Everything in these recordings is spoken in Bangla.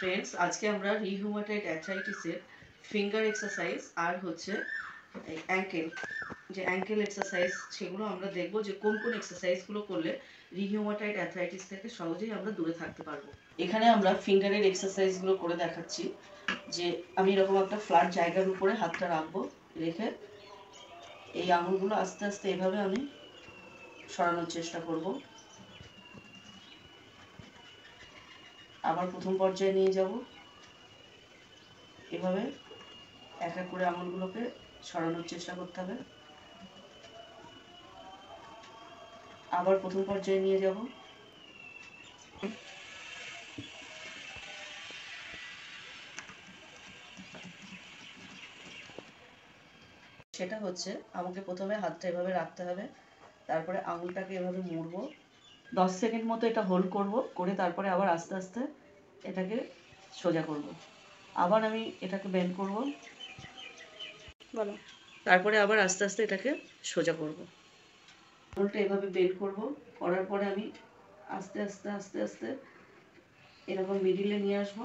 ফ্রেন্ডস, আজকে আমরা রিহিউমাটয়েড অ্যাথরাইটিসের ফিঙ্গার এক্সারসাইজ আর হচ্ছে অ্যাঙ্কেল যে অ্যাঙ্কেল এক্সারসাইজ সেগুলো আমরা দেখব যে কোন কোন এক্সারসাইজগুলো করলে রিহিউমাটয়েড অ্যাথরাইটিস থেকে সহজেই আমরা দূরে থাকতে পারবো। এখানে আমরা ফিঙ্গারের এক্সারসাইজগুলো করে দেখাচ্ছি। যে আমি এরকম একটা ফ্ল্যাট জায়গার উপরে হাতটা রাখবো, রেখে এই আঙুলগুলো আস্তে আস্তে এভাবে আমি সরানোর চেষ্টা করব। আবার প্রথম পর্যায়ে নিয়ে যাব, এভাবে এক এক করে আঙুলগুলোকে সরানোর চেষ্টা করতে হবে। আবার প্রথম পর্যায়ে নিয়ে যাব, সেটা হচ্ছে আমাকে প্রথমে হাতটা এভাবে রাখতে হবে, তারপরে আঙুলটাকে এভাবে মুড়বো, 10 সেকেন্ড মতো এটা হোল্ড করব, করে তারপরে আবার আস্তে আস্তে এটাকে সোজা করব। আবার আমি এটাকে বেন্ড করব, বলো, তারপরে আবার আস্তে আস্তে এটাকে সোজা করব। আঙুলটা এভাবে বেন্ড করব, করার পরে আমি আস্তে আস্তে আস্তে আস্তে এরকম মিডিলে নিয়ে আসবো,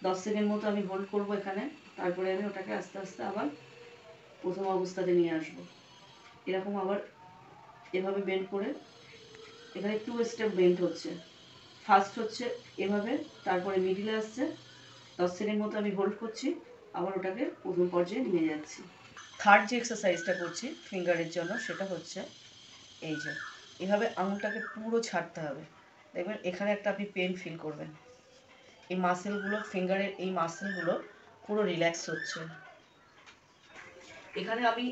10 সেকেন্ড মতো আমি হোল্ড করব এখানে, তারপরে আমি ওটাকে আস্তে আস্তে আবার প্রথম অবস্থাতে নিয়ে আসব। এরকম আবার এভাবে বেন্ড করে, এখানে 2 স্টেপ বেন্ড হচ্ছে। ফার্স্ট হচ্ছে এভাবে, তারপরে মিডিলে আসছে, 10 সেকেন্ড মতো আমি হোল্ড করছি, আবার ওটাকে প্রথম পর্যায়ে নিয়ে যাচ্ছি। থার্ড যে এক্সারসাইজটা করছি ফিঙ্গারের জন্য সেটা হচ্ছে এই যে এভাবে আঙুলটাকে পুরো ছাড়তে হবে। দেখবেন এখানে একটা আপনি পেন ফিল করবেন, এই মাসেলগুলো, ফিঙ্গারের এই মাসেলগুলো পুরো রিল্যাক্স হচ্ছে। এখানে আমি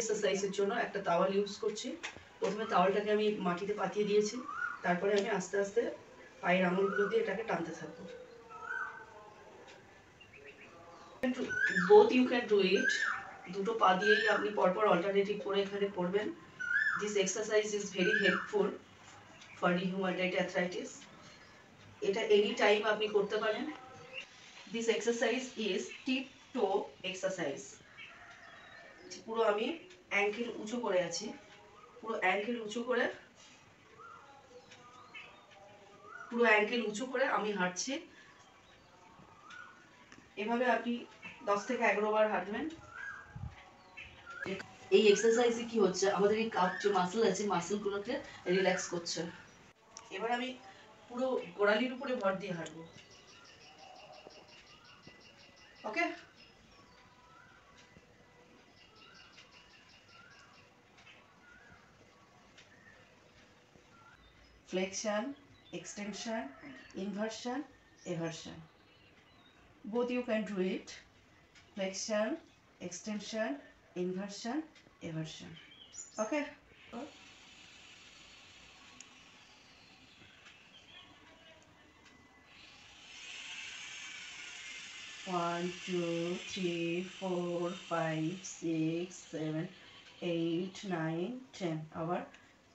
এক্সারসাইজের জন্য একটা তাওয়াল ইউজ করছি। প্রথমে তাওয়ালটাকে আমি মাটিতে পাতিয়ে দিয়েছি, তারপরে আমি আস্তে আস্তে পায়ের আঙুলগুলো দিয়ে এটাকে টানতে থাকবো। Both you can do it, দুটো পা দিয়েই আপনি পরপর অল্টারনেটিভ করে এখানে করবেন। This exercise is very helpful for rheumatoid arthritis. এটা এনি টাইম আপনি করতে পারেন। This exercise is tip toe exercise. পুরো আমি অ্যাঙ্কেল উঁচু করে আছি, পুরো অ্যাঙ্কেল উঁচু করে আমি হাঁটছি। এভাবে আপনি 10 থেকে 11 বার হাঁটবেন। এই এক্সারসাইজে কি হচ্ছে, আমাদের এই কাপ যে মাসল আছে, মাসলগুলোকে রিল্যাক্স করছে। এবার আমি পুরো গোড়ালির উপরে ভর দিয়ে হাঁটবো। ওকে, flexion, extension, inversion, eversion. Both you can do it. Flexion, extension, inversion, eversion. Okay. 1, 2, 3, 4, 5, 6, 7, 8, 9, 10. Our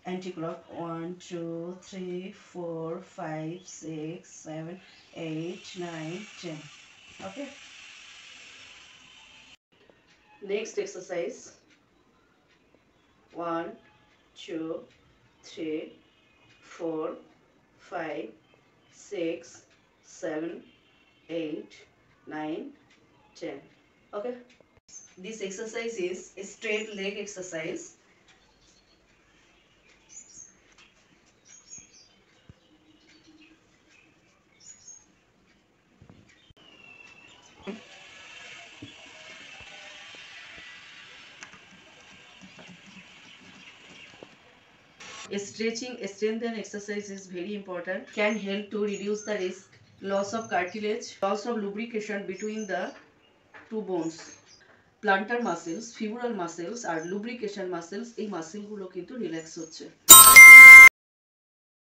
anti-clock. 1, 2, 3, 4, 5, 6, 7, 8, 9, 10. Okay. Next exercise. 1, 2, 3, 4, 5, 6, 7, 8, 9, 10. Okay. This exercise is a straight leg exercise. Stretching, strengthen exercise is very important. Can help to reduce the risk, loss of cartilage, loss of lubrication between the two bones. Plantar muscles, femoral muscles R lubrication muscles, এই মাসেলগুলো কিন্তু রিল্যাক্স হচ্ছে।